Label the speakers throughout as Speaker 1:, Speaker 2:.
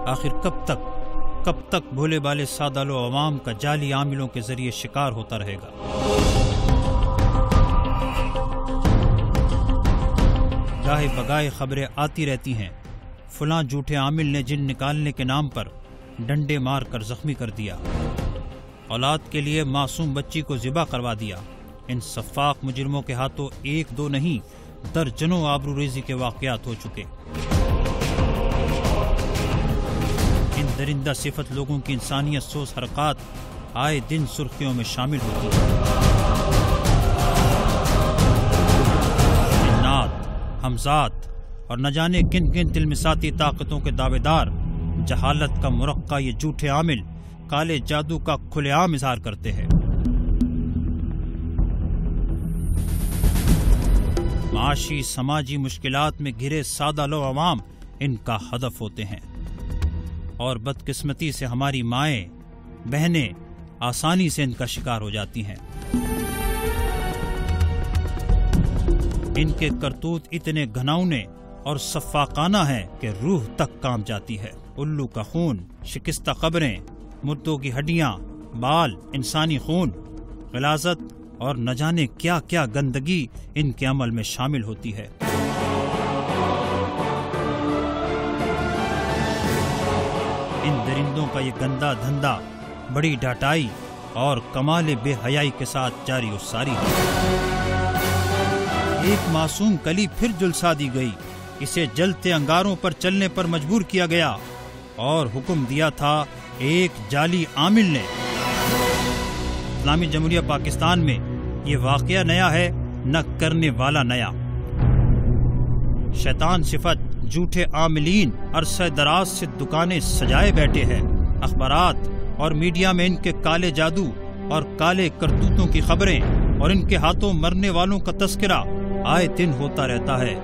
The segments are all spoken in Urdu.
Speaker 1: آخر کب تک بھولے بالے سادہ لو عوام کا جعلی عاملوں کے ذریعے شکار ہوتا رہے گا؟ گاہے بگاہے خبریں آتی رہتی ہیں، فلاں جھوٹے عامل نے جن نکالنے کے نام پر ڈنڈے مار کر زخمی کر دیا، اولاد کے لیے معصوم بچی کو ذبح کروا دیا۔ ان سفاق مجرموں کے ہاتھوں ایک دو نہیں درجنوں آبروریزی کے واقعات ہو چکے۔ ان درندہ صفت لوگوں کی انسانیت سوز حرکات آئے دن سرخیوں میں شامل ہوتی ہیں۔ جنات، حمزات اور نہ جانے کن کن تلمساتی طاقتوں کے دعوے دار جہالت کا مرقع یہ جھوٹے عامل کالے جادو کا کھلے عام اظہار کرتے ہیں۔ معاشی سماجی مشکلات میں گھرے سادہ لو عوام ان کا ہدف ہوتے ہیں، اور بدقسمتی سے ہماری مائیں بہنیں آسانی سے ان کا شکار ہو جاتی ہیں۔ ان کے کرتوت اتنے گھناؤنے اور سفاقانہ ہیں کہ روح تک کانپ جاتی ہے۔ الو کا خون، شکستہ قبریں، مردوں کی ہڈیاں، بال، انسانی خون، غلاظت اور نہ جانے کیا کیا گندگی ان کے عمل میں شامل ہوتی ہے۔ ان درندوں کا یہ گندا دھندا بڑی ڈھٹائی اور کمال بے حیائی کے ساتھ جاری و ساری ہے۔ ایک معصوم کلی پھر جلسا دی گئی، اسے جلتے انگاروں پر چلنے پر مجبور کیا گیا اور حکم دیا تھا ایک جعلی عامل نے۔ اسلامی جمہوریہ پاکستان میں یہ واقعہ نیا ہے، نہ کرنے والا نیا۔ شیطان صفت جھوٹے عاملین عرصہ دراز سے دکانیں سجائے بیٹھے ہیں۔ اخبارات اور میڈیا میں ان کے کالے جادو اور کالے کرتوتوں کی خبریں اور ان کے ہاتھوں مرنے والوں کا تذکرہ آئے دن ہوتا رہتا ہے،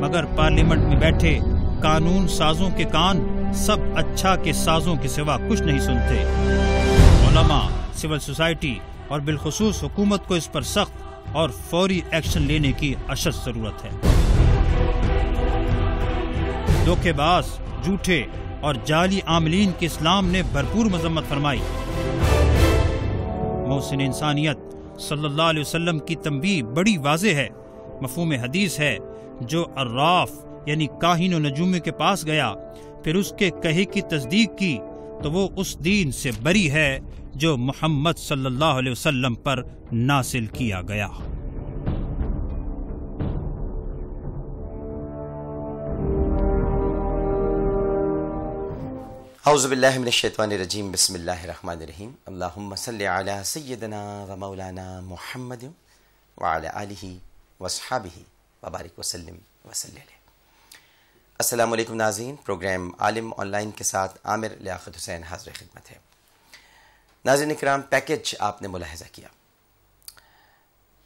Speaker 1: مگر پارلیمنٹ میں بیٹھے قانون سازوں کے کان سب اچھا کے سازوں کے سوا کچھ نہیں سنتے۔ علماء، سول سوسائٹی اور بالخصوص حکومت کو اس پر سخت اور فوری ایکشن لینے کی اشد ضرورت ہے۔ دھوکے باز، جھوٹے اور جعلی عاملین کی اسلام نے بھرپور مذمت فرمائی۔ محسن انسانیت صلی اللہ علیہ وسلم کی تنبیہ بڑی واضح ہے۔ مفہوم حدیث ہے، جو عراف یعنی کاہن و نجومی کے پاس گیا پھر اس کے کہے کی تصدیق کی تو وہ اس دین سے بری ہے جو محمد صلی اللہ علیہ وسلم پر نازل کیا گیا۔
Speaker 2: اعوذ باللہ من الشیطان الرجیم، بسم اللہ الرحمن الرحیم۔ اللہم صلی علی سیدنا و مولانا محمد وعلی آلہ واصحابہ وبارک وسلم وصلی علیہ۔ السلام علیکم ناظرین، پروگرام عالم آن لائن کے ساتھ عامر لیاقت حسین حاضر خدمت ہے۔ ناظرین اکرام، پیکج آپ نے ملاحظہ کیا،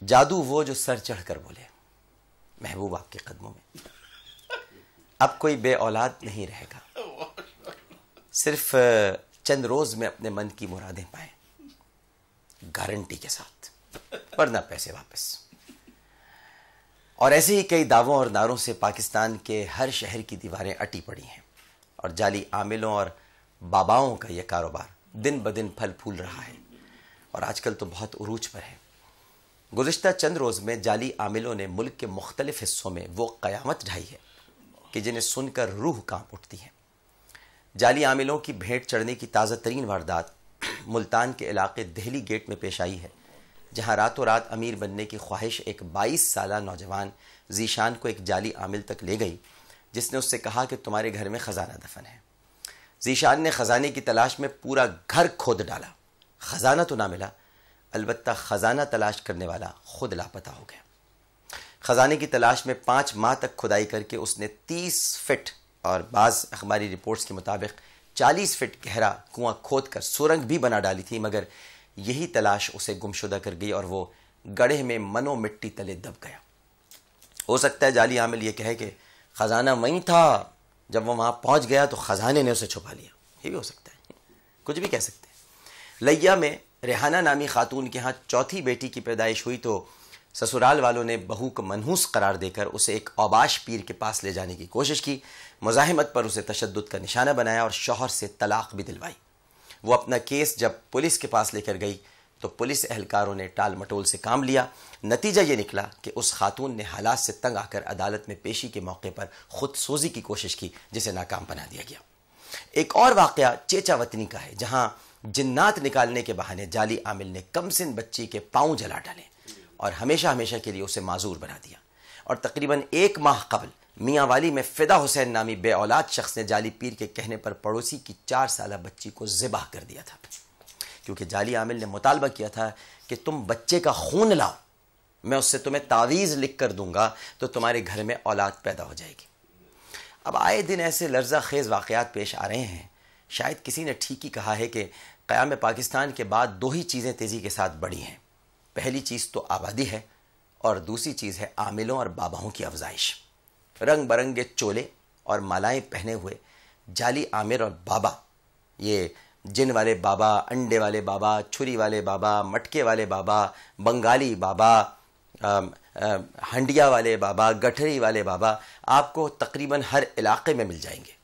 Speaker 2: جادو وہ جو سر چڑھ کر بولے، محبوب آپ کے قدموں میں۔ اب کوئی بے اولاد نہیں رہے گا، صرف چند روز میں اپنے من کی مرادیں پائیں، گارنٹی کے ساتھ، ورنہ پیسے واپس۔ اور ایسے ہی کئی دعووں اور نعروں سے پاکستان کے ہر شہر کی دیواریں اٹی پڑی ہیں، اور جعلی عاملوں اور باباؤں کا یہ کاروبار دن بدن پھل پھول رہا ہے، اور آج کل تو بہت عروج پر ہے۔ گزشتہ چند روز میں جعلی عاملوں نے ملک کے مختلف حصوں میں وہ قیامت ڈھائی ہے کہ جنہیں سن کر روح کانپ اٹھتی ہے۔ جعلی عاملوں کی بھیٹ چڑھنے کی تازہ ترین واردات ملتان کے علاقے دہلی گیٹ میں پیش آئی ہے، جہاں راتوں رات امیر بننے کی خواہش ایک 22 سالہ نوجوان ذیشان کو ایک جعلی عامل تک لے گئی، جس نے اس سے کہا کہ تمہارے گھر میں خزانہ دفن ہے۔ ذیشان نے خزانے کی تلاش میں پورا گھر کھود ڈالا، خزانہ تو نہ ملا، البتہ خزانہ تلاش کرنے والا خود لاپتہ ہو گیا۔ خزانے کی تلاش میں 5 ماہ تک کھدائی کر کے اس نے 30 فٹ اور بعض اخباری رپورٹس کے مطابق 40 فٹ گہرا کنواں کھود کر سرنگ بھی بنا ڈالی تھی، مگر یہی تلاش اسے گمشدہ کر گئی اور وہ گڑھے میں منو مٹی تلے دب گیا۔ ہو سکتا ہے جعلی عامل یہ کہے کہ خزانہ وہیں تھا، جب وہ وہاں پہنچ گیا تو خزانے نے اسے چھپا لیا، یہ بھی ہو سکتا ہے، کچھ بھی کہہ سکتے ہیں۔ لیا میں ریحانہ نامی خاتون کے ہاں چوتھی بیٹی کی پیدائش ہوئی تو سسرال والوں نے بہو کو منحوس قرار دے کر اسے ایک اوباش پیر کے پاس لے جانے کی کوشش کی، مزاحمت پر اسے تشدد کا نشانہ بنایا اور شوہر سے طلاق بھی دلوائی۔ وہ اپنا کیس جب پولیس کے پاس لے کر گئی تو پولیس اہلکاروں نے ٹال مٹول سے کام لیا۔ نتیجہ یہ نکلا کہ اس خاتون نے حالات سے تنگ آ کر عدالت میں پیشی کے موقع پر خود سوزی کی کوشش کی، جسے ناکام بنا دیا گیا۔ ایک اور واقعہ چیچا وطنی کا ہے، جہاں جنات نکالنے کے بہانے جعلی عامل نے کم سن بچی کے پاؤں جلا ڈالے اور ہمیشہ ہمیشہ کے لیے اسے معذور بنا دیا۔ اور تقریباً 1 ماہ قبل میاں والی میں فدا حسین نامی بے اولاد شخص نے جعلی پیر کے کہنے پر پڑوسی کی 4 سالہ بچی کو ذبح کر دیا تھا، کیونکہ جعلی عامل نے مطالبہ کیا تھا کہ تم بچے کا خون لاؤ، میں اس سے تمہیں تعویذ لکھ کر دوں گا تو تمہارے گھر میں اولاد پیدا ہو جائے گی۔ اب آئے دن ایسے لرزہ خیز واقعات پیش آ رہے ہیں۔ شاید کسی نے ٹھیک ہی کہا ہے کہ قیام پاکستان کے بعد 2 ہی چیزیں تیزی کے ساتھ بڑھی ہیں، پہلی چیز تو آبادی ہے اور دوسری چیز ہے عاملوں اور باباؤں کی افزائش۔ رنگ برنگے چولے اور مالائیں پہنے ہوئے جعلی عامر اور بابا، یہ جن والے بابا، انڈے والے بابا، چھری والے بابا، مٹکے والے بابا، بنگالی بابا، ہنڈیا والے بابا، گٹھری والے بابا آپ کو تقریباً ہر علاقے میں مل جائیں گے۔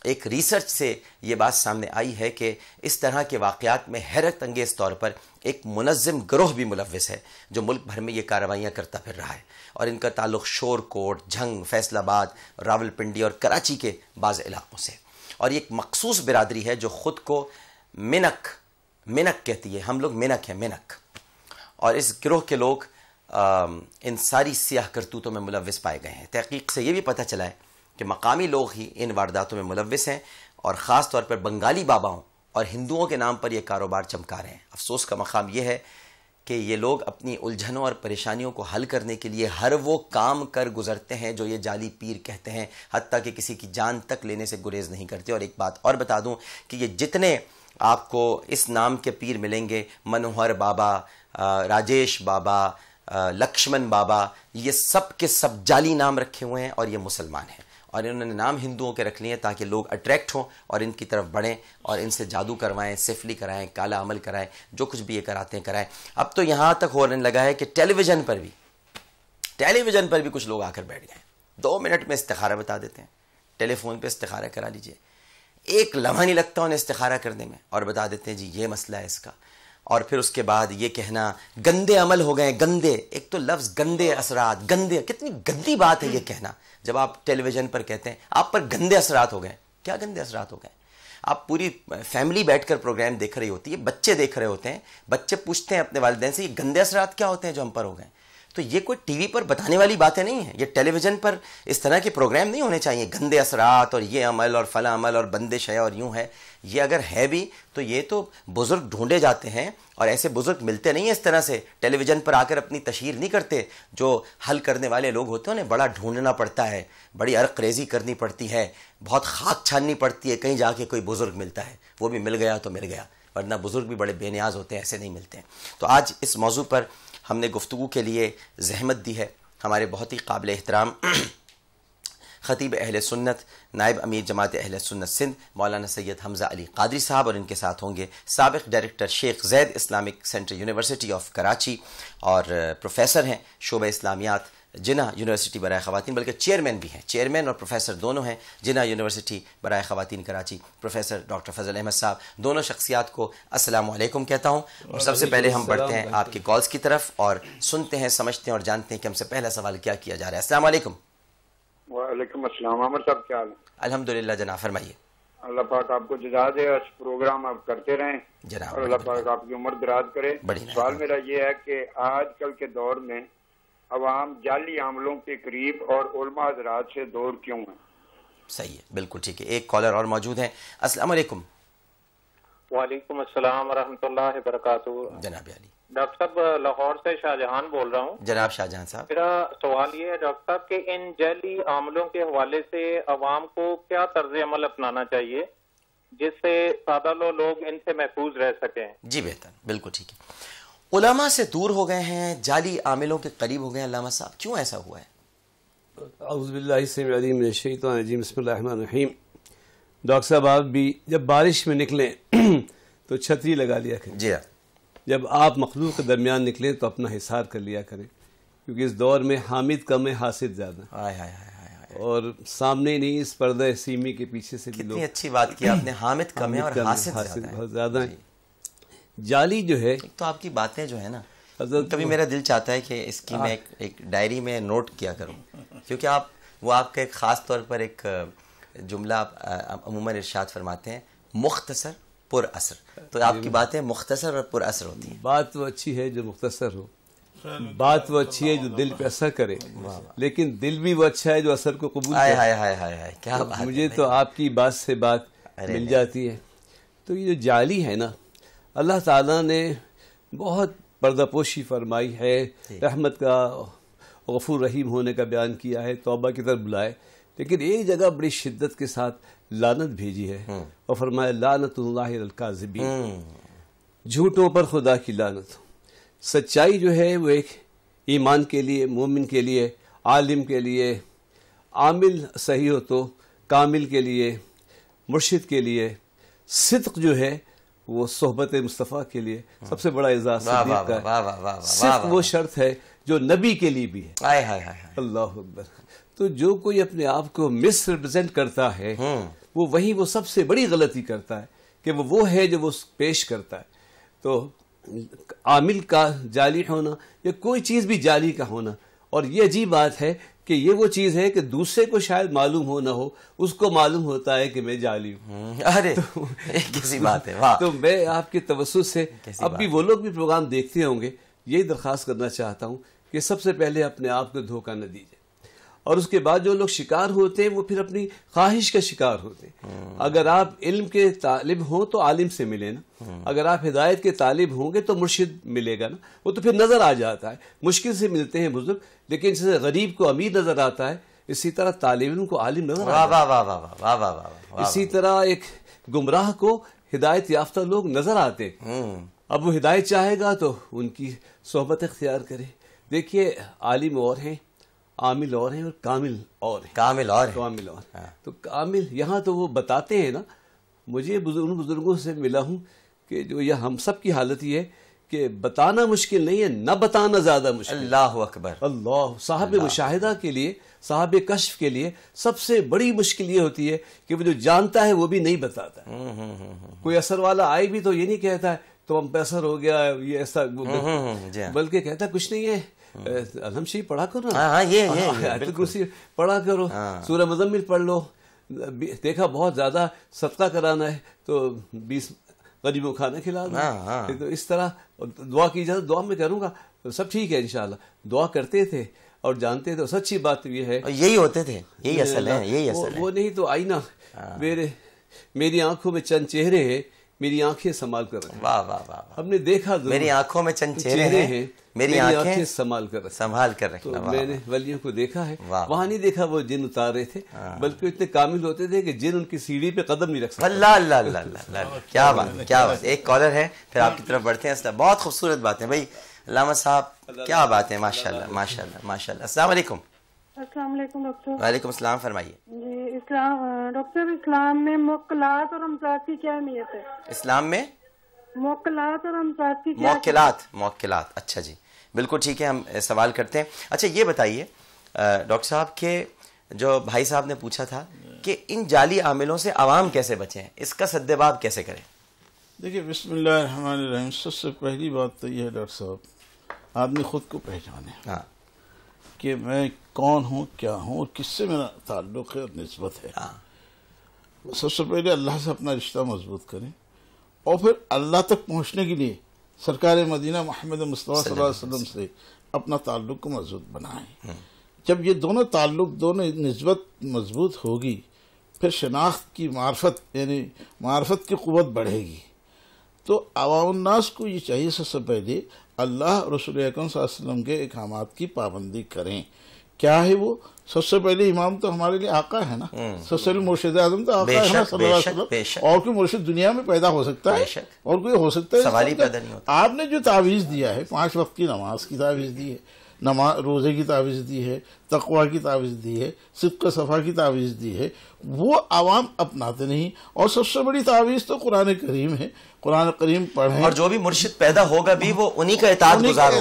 Speaker 2: ایک ریسرچ سے یہ بات سامنے آئی ہے کہ اس طرح کے واقعات میں حیرت انگیز طور پر ایک منظم گروہ بھی ملوث ہے جو ملک بھر میں یہ کارروائیاں کرتا پھر رہا ہے، اور ان کا تعلق شور کوٹ، جھنگ، فیصل آباد، راولپنڈی اور کراچی کے بعض علاقوں سے، اور یہ ایک مخصوص برادری ہے جو خود کو منک کہتی ہے۔ ہم لوگ منک ہیں، منک، اور اس گروہ کے لوگ ان ساری سیاہ کرتوتوں میں ملوث پائے گئے ہیں۔ تحقیق سے یہ بھی پتہ چلا ہے کہ مقامی لوگ ہی ان وارداتوں میں ملوث ہیں، اور خاص طور پر بنگالی باباؤں اور ہندوؤں کے نام پر یہ کاروبار چمکا رہے ہیں۔ افسوس کا مقام یہ ہے کہ یہ لوگ اپنی الجھنوں اور پریشانیوں کو حل کرنے کے لیے ہر وہ کام کر گزرتے ہیں جو یہ جعلی پیر کہتے ہیں، حتیٰ کہ کسی کی جان تک لینے سے گریز نہیں کرتے۔ اور ایک بات اور بتا دوں کہ یہ جتنے آپ کو اس نام کے پیر ملیں گے، منوہر بابا، راجیش بابا، لکشمن بابا، یہ سب کے سب جعلی نام رکھے ہوئے ہیں اور یہ مسلمان ہیں، اور انہوں نے نام ہندوؤں کے رکھ لیے ہیں تاکہ لوگ اٹریکٹ ہوں اور ان کی طرف بڑھیں اور ان سے جادو کروائیں، سفلی کرائیں، کالا عمل کرائیں، جو کچھ بھی یہ کراتے ہیں کرائیں۔ اب تو یہاں تک ہونے لگا ہے کہ ٹیلی ویژن پر بھی کچھ لوگ آ کر بیٹھ گئے ہیں، 2 منٹ میں استخارہ بتا دیتے ہیں، ٹیلی فون پہ استخارہ کرا لیجئے، 1 لمحہ نہیں لگتا انہیں استخارہ کرنے میں، اور بتا دیتے ہیں جی یہ مسئلہ ہے اس کا۔ اور پھر اس کے بعد یہ کہنا گندے عمل ہو گئے، گندے، ایک تو لفظ گندے اثرات، گندے، کتنی گندی بات ہے یہ کہنا جب آپ ٹیلی ویژن پر کہتے ہیں آپ پر گندے اثرات ہو گئے۔ کیا گندے اثرات ہو گئے؟ آپ پوری فیملی بیٹھ کر پروگرام دیکھ رہی ہوتی ہے، بچے دیکھ رہے ہوتے ہیں، بچے پوچھتے ہیں اپنے والدین سے یہ گندے اثرات کیا ہوتے ہیں جو ہم پر ہو گئے؟ تو یہ کوئی ٹی وی پر بتانے والی باتیں نہیں ہیں، یہ ٹیلی ویژن پر اس طرح کے پروگرام نہیں ہونے چاہیے، گندے اثرات اور یہ عمل اور فلاں عمل اور بندش ہے اور یوں ہے۔ یہ اگر ہے بھی تو یہ تو بزرگ ڈھونڈے جاتے ہیں، اور ایسے بزرگ ملتے نہیں ہیں اس طرح سے، ٹیلی ویژن پر آ کر اپنی تشہیر نہیں کرتے۔ جو حل کرنے والے لوگ ہوتے ہیں انہیں بڑا ڈھونڈنا پڑتا ہے، بڑی عرق ریزی کرنی پڑتی ہے، بہت خاک چھاننی پڑتی ہے، کہیں جا کے کوئی بزرگ ملتا ہے، وہ بھی مل گیا تو مل گیا، ورنہ بزرگ بھی بڑے بے نیاز ہوتے ہیں، ایسے نہیں ملتے ہیں۔ تو آج اس موضوع پر ہم نے گفتگو کے لیے زحمت دی ہے ہمارے بہت ہی قابل احترام خطیب اہل سنت، نائب امیر جماعت اہل سنت سندھ مولانا سید حمزہ علی قادری صاحب، اور ان کے ساتھ ہوں گے سابق director Sheikh Zayed Islamic Centre University of Karachi, اور پروفیسر ہیں شعبہ اسلامیات جناح یونیورسٹی برائے خواتین، بلکہ چیئرمین بھی ہیں، چیئرمین اور پروفیسر دونوں ہیں جناح یونیورسٹی برائے خواتین کراچی، پروفیسر ڈاکٹر فضل احمد صاحب۔ دونوں شخصیات کو السلام علیکم کہتا ہوں، اور سب سے پہلے ہم بڑھتے ہیں آپ کی کالز کی طرف اور سنتے ہیں، سمجھتے ہیں اور جانتے ہیں کہ ہم سے پہلا سوال کیا کیا جا رہا ہے۔ السلام علیکم۔
Speaker 3: وعلیکم السلام، عامر صاحب کیا حال ہے؟
Speaker 2: الحمدللہ جناب، فرمائیے۔
Speaker 3: اللہ پاک آپ کو جزا دے، اس پروگرام آپ کرتے رہیں
Speaker 2: جناب،
Speaker 3: اور اللہ پاک آپ کی عمر دراز کرے۔ سوال میرا یہ ہے کہ آج کل کے دور میں عوام جعلی عاملوں کے قریب اور علماء حضرات سے دور کیوں ہیں؟
Speaker 2: صحیح ہے، بالکل ٹھیک ہے۔ ایک کالر اور موجود ہیں۔ السلام علیکم۔
Speaker 4: وعلیکم السلام ورحمۃ اللہ وبرکاتہ۔
Speaker 2: جناب علی۔
Speaker 4: ڈاکٹر صاحب لاہور سے شاہ جہان بول رہا ہوں۔
Speaker 2: جناب شاہ جہان صاحب،
Speaker 4: میرا سوال یہ ہے ڈاکٹر صاحب کہ ان جعلی عاملوں کے حوالے سے عوام کو کیا طرز عمل اپنانا چاہیے جس سے سادہ لوگ ان سے محفوظ رہ سکیں؟
Speaker 2: جی بہتر، بالکل ٹھیک ہے۔ علماء سے دور ہو گئے ہیں، جعلی عاملوں کے قریب ہو گئے ہیں، علامہ صاحب کیوں ایسا ہوا ہے؟
Speaker 5: اعوذ باللہ السمیع العلیم من الشیطان الرجیم، بسم اللہ الرحمن الرحیم۔ ڈاکٹر صاحب آپ بھی جب بارش میں نکلیں تو چھتری لگا لیا کریں،
Speaker 2: جی ہاں،
Speaker 5: جب آپ مخلوق کے درمیان نکلیں تو اپنا حصار کر لیا کریں، کیونکہ اس دور میں حامد کم ہے حاسد زیادہ، اور سامنے نہیں اس پردہ سیمی کے پیچھے سے بھی
Speaker 2: کتنی اچھی بات کی آپ نے، حامد کم ہے اور حاسد
Speaker 5: بہت زیادہ ہیں۔ جعلی جو ہے
Speaker 2: تو آپ کی باتیں جو ہے نا، کبھی میرا دل چاہتا ہے کہ اس کی میں ایک ڈائری میں نوٹ کیا کروں، کیونکہ آپ کا ایک خاص طور پر ایک جملہ آپ عموماً ارشاد فرماتے ہیں، مختصر پر اثر، تو آپ کی باتیں مختصر اور پر اثر ہوتی ہیں۔
Speaker 5: بات وہ اچھی ہے جو مختصر ہو، بات وہ اچھی ہے جو دل پہ اثر کرے، لیکن دل بھی وہ اچھا ہے جو اثر کو قبول کرے۔
Speaker 2: کیا بات،
Speaker 5: مجھے تو آپ کی بات سے بات مل جاتی ہے۔ تو یہ جو جعلی ہے نا، اللہ تعالیٰ نے بہت پردہ پوشی فرمائی ہے، رحمت کا غفور رحیم ہونے کا بیان کیا ہے، توبہ کی طرف بلائے، لیکن ایک جگہ بڑی شدت کے ساتھ لعنت بھیجی ہے اور فرمایا لعنت اللہ علی الکاذبین، جھوٹوں پر خدا کی لعنت۔ سچائی جو ہے وہ ایک ایمان کے لیے، مومن کے لیے، عالم کے لیے، عامل صحیح ہو تو کامل کے لیے، مرشد کے لیے، صدق جو ہے وہ صحبت مصطفیٰ کے لیے سب سے بڑا اعزاز صدیق کا ہے۔ صدق وہ شرط ہے جو نبی کے لیے بھی ہے۔ اللہ اکبر۔ تو جو کوئی اپنے آپ کو مس ریپرزینٹ کرتا ہے وہ سب سے بڑی غلطی کرتا ہے کہ وہ ہے جو وہ پیش کرتا ہے۔ تو عامل کا جعلی ہونا یا کوئی چیز بھی جعلی کا ہونا، اور یہ عجیب بات ہے کہ یہ وہ چیز ہے کہ دوسرے کو شاید معلوم ہو نہ ہو، اس کو معلوم ہوتا ہے کہ میں جعلی ہوں۔
Speaker 2: ارے کیسی بات ہے، واہ۔
Speaker 5: تو میں آپ کے توسط سے اب بھی وہ لوگ بھی پروگرام دیکھتے ہوں گے، یہی درخواست کرنا چاہتا ہوں کہ سب سے پہلے اپنے آپ کو دھوکہ نہ دیجیے، اور اس کے بعد جو لوگ شکار ہوتے ہیں وہ پھر اپنی خواہش کا شکار ہوتے ہیں۔ اگر آپ علم کے طالب ہوں تو عالم سے ملے نا، اگر آپ ہدایت کے طالب ہوں گے تو مرشد ملے گا نا، وہ تو پھر نظر آ جاتا ہے۔ مشکل سے ملتے ہیں بزرگ، لیکن جیسے غریب کو امیر نظر آتا ہے اسی طرح طالب علم کو عالم نظر آتا ہے، اسی طرح ایک گمراہ کو ہدایت یافتہ لوگ نظر آتے۔ اب وہ ہدایت چاہے گا تو ان کی صحبت اختیار کرے۔ دیکھیے عالم اور ہیں، عامل اور ہیں، اور کامل اور ہیں۔
Speaker 2: کامل اور
Speaker 5: تو کامل یہاں تو وہ بتاتے ہیں نا، مجھے ان بزرگوں سے ملا ہوں کہ جو یہ ہم سب کی حالت یہ ہے کہ بتانا مشکل نہیں ہے، نہ بتانا زیادہ مشکل۔
Speaker 2: اللہ اکبر،
Speaker 5: اللہ۔ صاحب مشاہدہ کے لیے، صاحب کشف کے لیے سب سے بڑی مشکل یہ ہوتی ہے کہ وہ جو جانتا ہے وہ بھی نہیں بتاتا ہے۔ کوئی اثر والا آئے بھی تو یہ نہیں کہتا ہے تو ہم پہ اثر ہو گیا یہ ایسا، بلکہ کہتا ہے کچھ نہیں ہے، الحمد شریف پڑھا کرو نا، آیت الکرسی پڑھا کرو، سورہ مزمل پڑھ لو، دیکھا بہت زیادہ صدقہ کرانا ہے تو 20 غریبوں کھانا کھلا دو۔ تو اس طرح دعا کی جاتا، دعا میں کروں گا سب ٹھیک ہے انشاءاللہ۔ دعا کرتے تھے اور جانتے تھے، سچی بات یہ ہے،
Speaker 2: یہی ہوتے تھے، یہی اصل ہے، یہی اصل ہے۔
Speaker 5: وہ نہیں تو آئینہ، میری آنکھوں میں چند چہرے ہیں، میری آنکھیں سنبھال کر رکھیں۔
Speaker 2: واہ واہ واہ،
Speaker 5: ہم نے دیکھا
Speaker 2: میری آنکھوں میں چند چہرے ہیں، میری آنکھیں
Speaker 5: سنبھال کر
Speaker 2: رکھنا۔
Speaker 5: میں نے ولیوں کو دیکھا ہے، وہاں نہیں دیکھا وہ جن اتار رہے تھے، بلکہ اتنے کامل ہوتے تھے کہ جن ان کی سیڑھی پہ قدم نہیں رکھ سکتے۔
Speaker 2: اللہ اللہ اللہ اللہ، کیا بات، کیا بات۔ ایک کالر ہے، پھر آپ کی طرف بڑھتے ہیں۔ بہت خوبصورت بات ہے بھائی، علامہ صاحب کیا بات ہے، ماشاء اللہ ماشاء اللہ ماشاء اللہ۔ السلام علیکم۔
Speaker 6: السلام علیکم ڈاکٹر۔
Speaker 2: وعلیکم السلام، فرمائیے۔
Speaker 6: جی ڈاکٹر، اسلام میں موکلات اور امساک کی کیا اہمیت ہے؟
Speaker 2: اسلام میں
Speaker 6: موکلات اور امساک کی کیا
Speaker 2: موکلات، اچھا جی، بالکل ٹھیک ہے، ہم سوال کرتے ہیں۔ اچھا یہ بتائیے ڈاکٹر صاحب کہ جو بھائی صاحب نے پوچھا تھا کہ ان جعلی عاملوں سے عوام کیسے بچیں، اس کا سدباب کیسے کریں؟
Speaker 7: دیکھیے بسم اللہ الرحمن الرحیم، سب سے پہلی بات تو یہ ہے ڈاکٹر صاحب، آدمی خود کو پہچانے کہ میں کون ہوں، کیا ہوں، اور کس سے میرا تعلق ہے اور نسبت ہے۔ سب سے پہلے اللہ سے اپنا رشتہ مضبوط کریں، اور پھر اللہ تک پہنچنے کے لیے سرکار مدینہ محمد مصطفیٰ صلی اللہ علیہ وسلم سے اپنا تعلق کو مضبوط بنائیں۔ جب یہ دونوں تعلق، دونوں نسبت مضبوط ہوگی، پھر شناخت کی معرفت، یعنی معرفت کی قوت بڑھے گی۔ تو عوام الناس کو یہ چاہیے سب سے پہلے اللہ رسول اکرم صلی اللہ علیہ وسلم کے احکامات کی پابندی کریں۔ کیا ہے وہ؟ سب سے پہلے امام تو ہمارے لیے آقا ہے نا، سب سے پہلے مرشد اعظم تو آقا ہے نا صلی اللہ علیہ وسلم۔ اور کوئی مرشد دنیا میں پیدا ہو سکتا ہے اور کوئی ہو سکتا ہے،
Speaker 2: سوال ہی پیدا نہیں ہوتا۔
Speaker 7: آپ نے جو تعویذ دیا ہے، 5 وقت کی نماز کی تعویذ دی ہے، روزے کی تعویذ دی ہے، تقوی کی تعویذ دی ہے، صدق صفا کی تعویذ دی ہے، وہ عوام اپناتے نہیں. اور سب سے بڑی تعویذ تو قرآن کریم ہے. قرآن کریم پڑھیں,
Speaker 2: اور جو بھی مرشد پیدا ہوگا بھی وہ انہی کا اطاعت گزار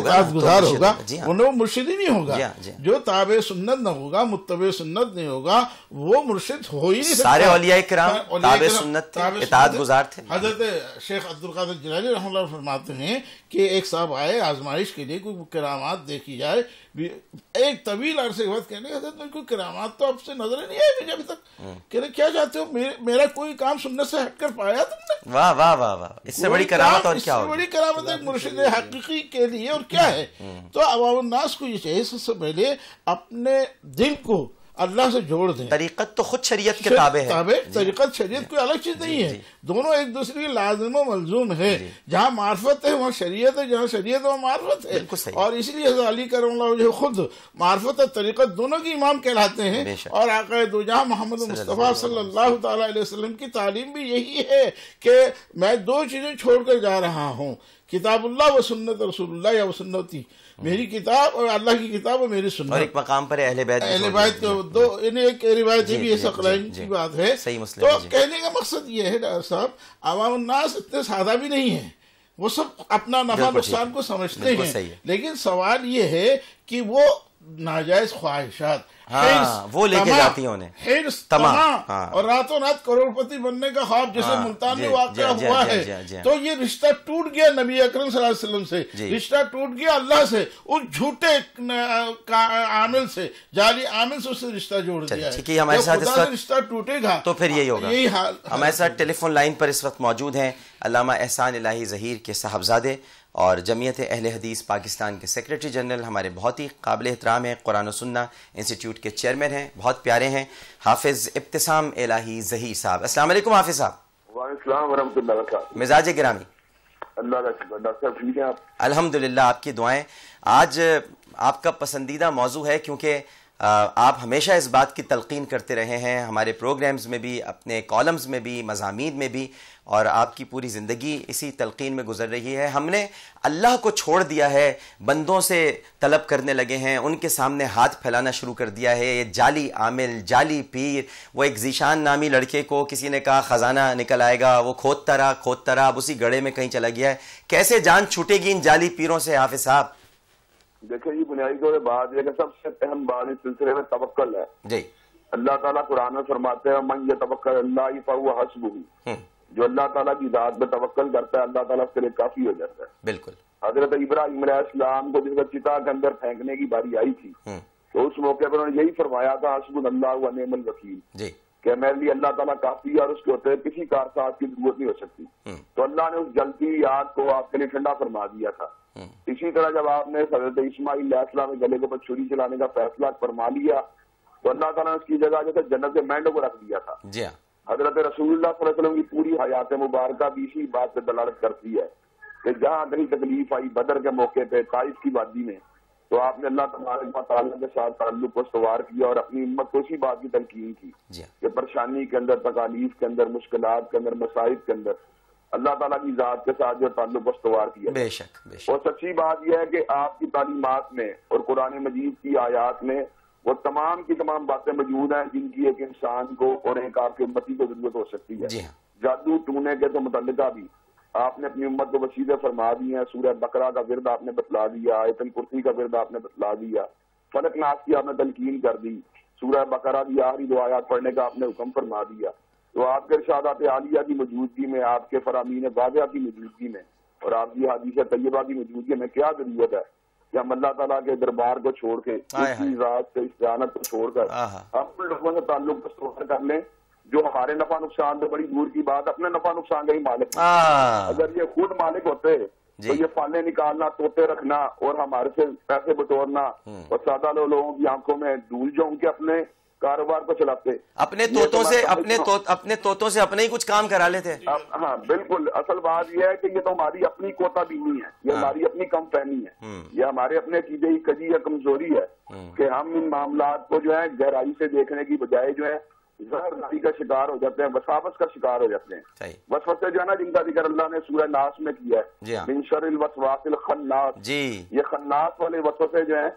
Speaker 2: ہوگا,
Speaker 7: وہ مرشد ہی نہیں ہوگا. جو تابع سنت نہ ہوگا, متبع سنت نہیں ہوگا, وہ مرشد ہو ہی نہیں سکتا.
Speaker 2: سارے اولیاء کرام تابع سنت اطاعت گزار تھے.
Speaker 7: حضرت شیخ عبدالقادر جیلانی رحمہ اللہ فرماتے ہیں کہ ایک صاحب آئے آزمائش کے لیے, کوئی کرامات دیکھی جائے. ایک طویل عرصے کے بعد کہنے حضرت کوئی کرامات تو اب سے نظر نہیں آئی مجھے ابھی تک. کہنے کیا چاہتے ہو, میرا کوئی کام سنت سے ہٹ کر پایا تم نے؟
Speaker 2: واہ واہ واہ واہ, اس سے بڑی کرامت اور کیا ہوگی؟
Speaker 7: بڑی کرامت ایک مرشد حقیقی کے لیے اور کیا ہے. تو عوام الناس کو یہ چاہیے سب سے پہلے اپنے دل کو اللہ سے جوڑ دیں.
Speaker 2: طریقت تو خود شریعت کے تابع ہے.
Speaker 7: طریقت شریعت کوئی الگ چیز نہیں ہے, دونوں ایک دوسرے کی لازم و ملزوم ہے. جہاں معرفت ہے وہاں شریعت ہے, جہاں شریعت ہے وہاں معرفت ہے. اور اسی لیے حضرت علی کرم اللہ وجہ خود معرفت اور طریقت دونوں کی امام کہلاتے ہیں. اور آقا دو جہاں محمد مصطفیٰ صلی اللہ تعالی علیہ وسلم کی تعلیم بھی یہی ہے کہ میں دو چیزیں چھوڑ کر جا رہا ہوں, کتاب اللہ و سنت رسول اللہ یا و سنتی, میری کتاب اور اللہ کی کتاب اور میری سنت.
Speaker 2: اور ایک مقام پر اہل بیت
Speaker 7: کو دو, انہیں ایک روایت بھی ثقلین کی بات ہے. تو کہنے کا مقصد یہ ہے ڈاکٹر صاحب, عوام الناس اتنے سادہ بھی نہیں ہیں, وہ سب اپنا نفع نقصان کو سمجھتے ہیں. لیکن سوال یہ ہے کہ وہ ناجائز خواہشات
Speaker 2: وہ لے کے جاتی ہیں انہیں,
Speaker 7: حرص, طمع اور راتوں رات کروڑ پتی بننے کا خواب جیسے ملتان میں واقع ہوا ہے. تو یہ رشتہ ٹوٹ گیا نبی اکرم صلی اللہ علیہ وسلم سے, رشتہ ٹوٹ گیا اللہ سے, اس جھوٹے عامل سے, جعلی عامل سے اس سے رشتہ جوڑ دیا ہے.
Speaker 2: ہمارے ساتھ
Speaker 7: خدا سے رشتہ ٹوٹے گا
Speaker 2: تو پھر یہی ہوگا.
Speaker 7: یہی حال.
Speaker 2: ہمارے ساتھ ٹیلی فون لائن پر اس وقت موجود ہیں علامہ احسان الہی ظہیر کے صاحبزادے اور جمعیت اہل حدیث پاکستان کے سیکریٹری جنرل, ہمارے بہت ہی قابل احترام ہیں, قرآن و سنہ انسٹیٹیوٹ کے چیئرمین ہیں, بہت پیارے ہیں, حافظ ابتسام الہی ظہیر صاحب. السلام علیکم حافظ صاحب.
Speaker 8: وعلیکم السلام ورحمۃ اللہ وبرکاتہ.
Speaker 2: مزاج گرامی؟
Speaker 8: اللہ کا شکر. ڈاکٹر صاحب ٹھیک ہیں آپ؟
Speaker 2: الحمدللہ, آپ کی دعائیں. آج آپ کا پسندیدہ موضوع ہے کیونکہ آپ ہمیشہ اس بات کی تلقین کرتے رہے ہیں, ہمارے پروگرامز میں بھی, اپنے کالمز میں بھی, مضامین میں بھی, اور آپ کی پوری زندگی اسی تلقین میں گزر رہی ہے. ہم نے اللہ کو چھوڑ دیا ہے, بندوں سے طلب کرنے لگے ہیں, ان کے سامنے ہاتھ پھیلانا شروع کر دیا ہے. یہ جعلی عامل, جعلی پیر, وہ ایک ذیشان نامی لڑکے کو کسی نے کہا خزانہ نکل آئے گا, وہ کھودتا رہا, اب اسی گڑھے میں کہیں چلا گیا ہے. کیسے جان چھوٹے گی ان جعلی پیروں سے حافظ صاحب؟
Speaker 8: دیکھیں یہ بنیادی طور پر بات یہ کہ سب سے اہم بات اس سلسلے میں توکل ہے.
Speaker 2: جی,
Speaker 8: اللہ تعالیٰ قرآن میں فرماتے ہیں من یتوکل اللہ فہو حسبہ, جو اللہ تعالیٰ کی ذات میں توکل کرتا ہے اللہ تعالیٰ اس کے لیے کافی ہو جاتا ہے.
Speaker 2: بالکل.
Speaker 8: حضرت ابراہیم علیہ السلام کو جس چتا کے اندر پھینکنے کی باری آئی تھی تو اس موقع پر انہوں نے یہی فرمایا تھا حسبنا اللہ و نعم الوکیل,
Speaker 2: جی, کہ
Speaker 8: میرے لیے اللہ تعالیٰ کافی ہے اور اس کے ہوتے کسی کارساز کی ضرورت نہیں ہو سکتی. تو اللہ نے اس جلتی آگ کو آپ کے لیے ٹھنڈا فرما دیا تھا. اسی طرح جب آپ نے حضرت اسماعیل علیہ السلام کے گلے کے اوپر چھری چلانے کا فیصلہ فرما لیا تو اللہ تعالیٰ نے اس کی جگہ جو ہے جنت کے مینڈوں کو رکھ دیا تھا.
Speaker 2: جی,
Speaker 8: حضرت رسول اللہ صلی اللہ علیہ وسلم کی پوری حیات مبارکہ بھی اسی بات پہ دلالت کرتی ہے کہ جہاں کہیں تکلیف آئی بدر کے موقع پہ طائف کی وادی میں تو آپ نے اللہ تبارک و تعالیٰ کے ساتھ تعلق کو استوار کیا اور اپنی امت کو اسی بات کی تلقین کی کہ پریشانی کے اندر, تکالیف کے اندر, مشکلات کے اندر, مصائب کے اندر اللہ تعالیٰ کی ذات کے ساتھ جو تعلق کو استوار کیا.
Speaker 2: بے شک, بے شک.
Speaker 8: اور سچی بات یہ ہے کہ آپ کی تعلیمات میں اور قرآن مجید کی آیات میں وہ تمام کی تمام باتیں موجود ہیں جن کی ایک انسان کو اور ایک آپ کی امتی کو ضرورت ہو سکتی ہے. جادو ٹونے کے تو متعلقہ بھی آپ نے اپنی امت کو وسیلے فرما دی ہیں. سورہ بقرہ کا ورد آپ نے بتلا دیا, آیت الکرسی کا ورد آپ نے بتلا دیا, فلق ناس کی آپ نے تلقین کر دی, سورہ بقرہ کی آخری 2 آیات پڑھنے کا آپ نے حکم فرما دیا. تو آپ کے ارشادات عالیہ کی موجودگی میں, آپ کے فرامین واضحہ کی موجودگی میں اور آپ کی حدیث طیبہ کی موجودگی میں کیا ضرورت ہے کہ ہم اللہ تعالیٰ کے دربار کو چھوڑ کے اس کی ذات سے استعانت کو چھوڑ کر اپنے لوگوں سے تعلق کو استوار کر لیں جو ہمارے نفع نقصان تو بڑی دور کی بات, اپنے نفع نقصان کا ہی مالک. اگر یہ خود مالک ہوتے تو یہ پالے نکالنا, طوطے رکھنا اور ہمارے سے پیسے بٹورنا اور سادہ لوگوں کی آنکھوں میں دھول جو ان کے اپنے کاروبار کو چلاتے,
Speaker 2: اپنے طوطوں سے اپنے ہی کچھ کام کرا لیتے.
Speaker 8: ہاں بالکل. اصل بات یہ ہے کہ یہ تو ہماری اپنی کوتا بینی ہے, یہ ہماری اپنی کم فہمی ہے, یہ ہمارے اپنے عقیدے کی کجی یا کمزوری ہے کہ ہم ان معاملات کو جو ہے گہرائی سے دیکھنے کی بجائے جو ہے ظاہر کا شکار ہو جاتے ہیں, وساوس کا شکار ہو جاتے ہیں. وسوسے جو ہے نا جن کا ذکر اللہ نے سورہ ناس میں کیا ہے, من شر الوسواس الخناس, یہ خناس والے وسوسے جو ہیں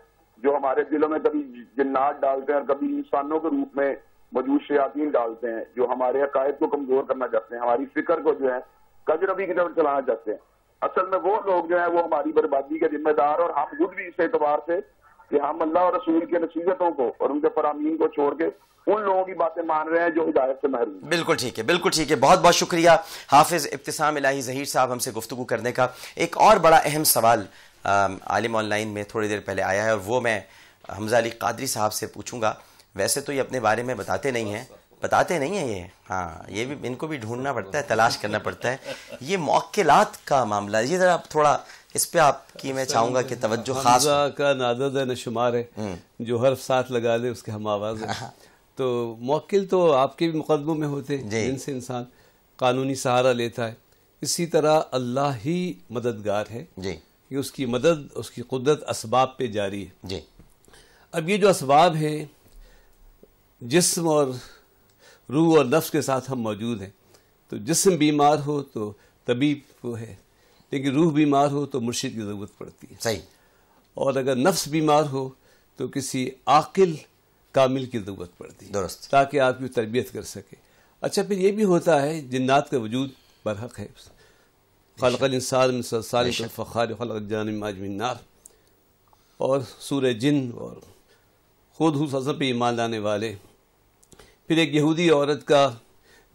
Speaker 8: جو ہمارے دلوں میں کبھی جنات ڈالتے ہیں اور کبھی انسانوں کے روپ میں موجود شیاطین ڈالتے ہیں جو ہمارے عقائد کو کمزور کرنا چاہتے ہیں, ہماری فکر کو جو ہے کجربی کی طرف چلانا چاہتے ہیں. اصل میں وہ لوگ جو ہیں وہ ہماری بربادی کے ذمہ دار, اور ہم خود بھی اس اعتبار سے کہ ہم اللہ اور رسول کے نصیحتوں کو اور ان کے فرامین کو چھوڑ کے ان لوگوں کی باتیں مان رہے ہیں جو ہدایت سے محروم ہیں.
Speaker 2: بالکل ٹھیک ہے, بالکل ٹھیک ہے. بہت بہت شکریہ حافظ ابتسام الہی ظہیر صاحب ہم سے گفتگو کرنے کا. ایک اور بڑا اہم سوال عالم آن لائن میں تھوڑی دیر پہلے آیا ہے, اور وہ میں حمزہ علی قادری صاحب سے پوچھوں گا. ویسے تو یہ اپنے بارے میں بتاتے نہیں ہیں یہ, ہاں یہ بھی ان کو بھی ڈھونڈنا پڑتا ہے, تلاش کرنا پڑتا ہے. یہ موکلات کا معاملہ, یہ ذرا تھوڑا اس پہ آپ کی میں چاہوں گا کہ توجہ خاص.
Speaker 5: حمزہ کا نعدد ہے نہ شمار ہے, جو حرف ساتھ لگا لے اس کے ہم آواز ہے. تو موکل تو آپ کے بھی مقدموں میں ہوتے ہیں جن سے انسان قانونی سہارا لیتا ہے. اسی طرح اللہ ہی مددگار ہے
Speaker 2: جی,
Speaker 5: کہ اس کی مدد, اس کی قدرت اسباب پہ جاری ہے
Speaker 2: جی.
Speaker 5: اب یہ جو اسباب ہیں جسم اور روح اور نفس کے ساتھ ہم موجود ہیں. تو جسم بیمار ہو تو طبیب کو ہے, لیکن روح بیمار ہو تو مرشد کی ضرورت پڑتی ہے.
Speaker 2: صحیح.
Speaker 5: اور اگر نفس بیمار ہو تو کسی عاقل کامل کی ضرورت پڑتی ہے,
Speaker 2: درست,
Speaker 5: تاکہ آپ کی تربیت کر سکے. اچھا پھر یہ بھی ہوتا ہے جنات کا وجود برحق ہے. خلق الانسان من صلصال کالفخار خلق الجان من ماء من نار, اور سورہ جن اور خود حضور صلی اللہ علیہ وسلم پہ ایمان لانے والے. پھر ایک یہودی عورت کا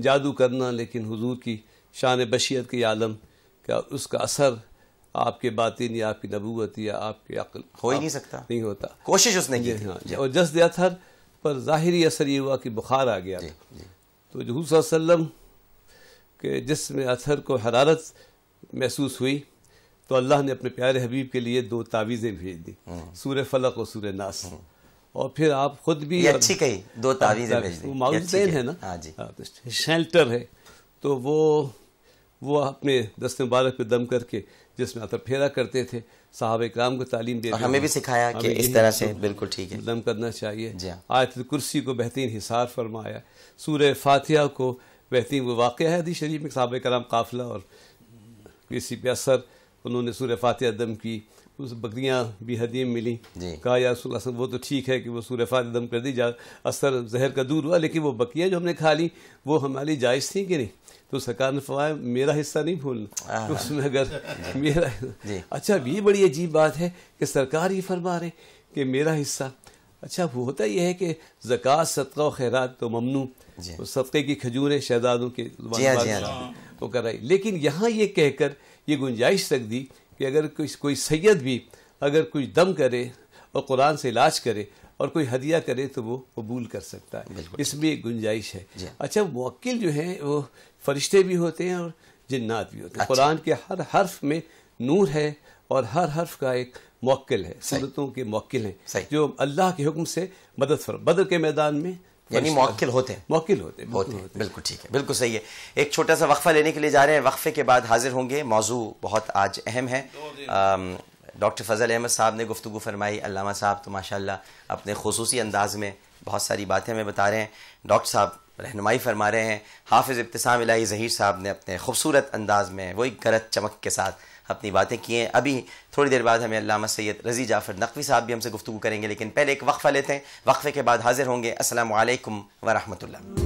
Speaker 5: جادو کرنا, لیکن حضور کی شان بشیت کے عالم کا اس کا اثر آپ کے باطن یا آپ کی نبوت یا آپ کے عقل
Speaker 2: ہو ہی نہیں سکتا,
Speaker 5: نہیں ہوتا.
Speaker 2: کوشش اس نے کی.
Speaker 5: اور جسد اطہر پر ظاہری اثر یہ ہوا کہ بخار آ گیا. تو جو حضور صلی اللہ علیہ وسلم کے جسم اطہر کو حرارت محسوس ہوئی تو اللہ نے اپنے پیارے حبیب کے لیے 2 تعویذیں بھیج دی, سورہ فلق اور سورہ ناس. اور پھر آپ خود بھی
Speaker 2: یہ اچھی کہی, 2 تعویذیں بھیج دی.
Speaker 5: معاوضتین ہے نا, شیلٹر ہے. تو وہ اپنے دست مبارک پہ دم کر کے جس میں اطہر پھیرا کرتے تھے, صحابہ اکرام کو تعلیم دے,
Speaker 2: اور ہمیں بھی سکھایا کہ اس طرح سے بالکل ٹھیک ہے
Speaker 5: دم کرنا چاہیے. آیت الکرسی کو بہترین حصار فرمایا, سورہ فاتحہ کو بہترین. وہ واقعہ ہے حدیث شریف میں صحابہ کرام قافلہ اور کسی پہ اثر انہوں نے سورہ فاتحہ دم کی, اس بکریاں بھی ہدیہ ملی. کہا یا رسول اللہ وہ تو ٹھیک ہے کہ وہ سورہ فاتحہ دم کر دی, اثر زہر کا دور ہوا, لیکن وہ بکریاں جو ہم نے کھا لی وہ ہمارے لیے جائز تھیں کہ نہیں؟ تو سرکار نے فرمایا میرا حصہ نہیں بھولنا, اس میں اگر میرا. اچھا یہ بڑی عجیب بات ہے کہ سرکار یہ فرما رہے کہ میرا حصہ. اچھا وہ ہوتا یہ ہے کہ زکوٰۃ, صدقہ و خیرات تو ممنوع, صدقے کی کھجوریں شہزادوں کے وہ کر رہی, لیکن یہاں یہ کہہ کر یہ گنجائش رکھ دی کہ اگر کوئی سید بھی اگر کوئی دم کرے اور قرآن سے علاج کرے اور کوئی ہدیہ کرے تو وہ قبول کر سکتا ہے. اس میں ایک گنجائش ہے. اچھا موکل جو ہیں وہ فرشتے بھی ہوتے ہیں اور جنات بھی ہوتے ہیں. قرآن کے ہر حرف میں نور ہے اور ہر حرف کا ایک موکل ہے, صورتوں کے موکل ہیں جو اللہ کے حکم سے مدد فرما. بدر کے میدان میں
Speaker 2: یعنی موکل ہوتے ہیں, بالکل ٹھیک ہے, بالکل صحیح ہے. ایک چھوٹا سا وقفہ لینے کے لیے جا رہے ہیں, وقفے کے بعد حاضر ہوں گے. موضوع بہت آج اہم ہے. ڈاکٹر فضل احمد صاحب نے گفتگو فرمائی, علامہ صاحب تو ماشاءاللہ اپنے خصوصی انداز میں بہت ساری باتیں ہمیں بتا رہے ہیں, ڈاکٹر صاحب رہنمائی فرما رہے ہیں, حافظ ابتسام الہی ظہیر صاحب نے اپنے خوبصورت انداز میں وہی گرج چمک کے ساتھ اپنی باتیں کی ہیں. ابھی تھوڑی دیر بعد ہمیں علامہ سید رضی جعفر نقوی صاحب بھی ہم سے گفتگو کریں گے, لیکن پہلے ایک وقفہ لیتے ہیں. وقفے کے بعد حاضر ہوں گے. السلام علیکم ورحمۃ اللہ.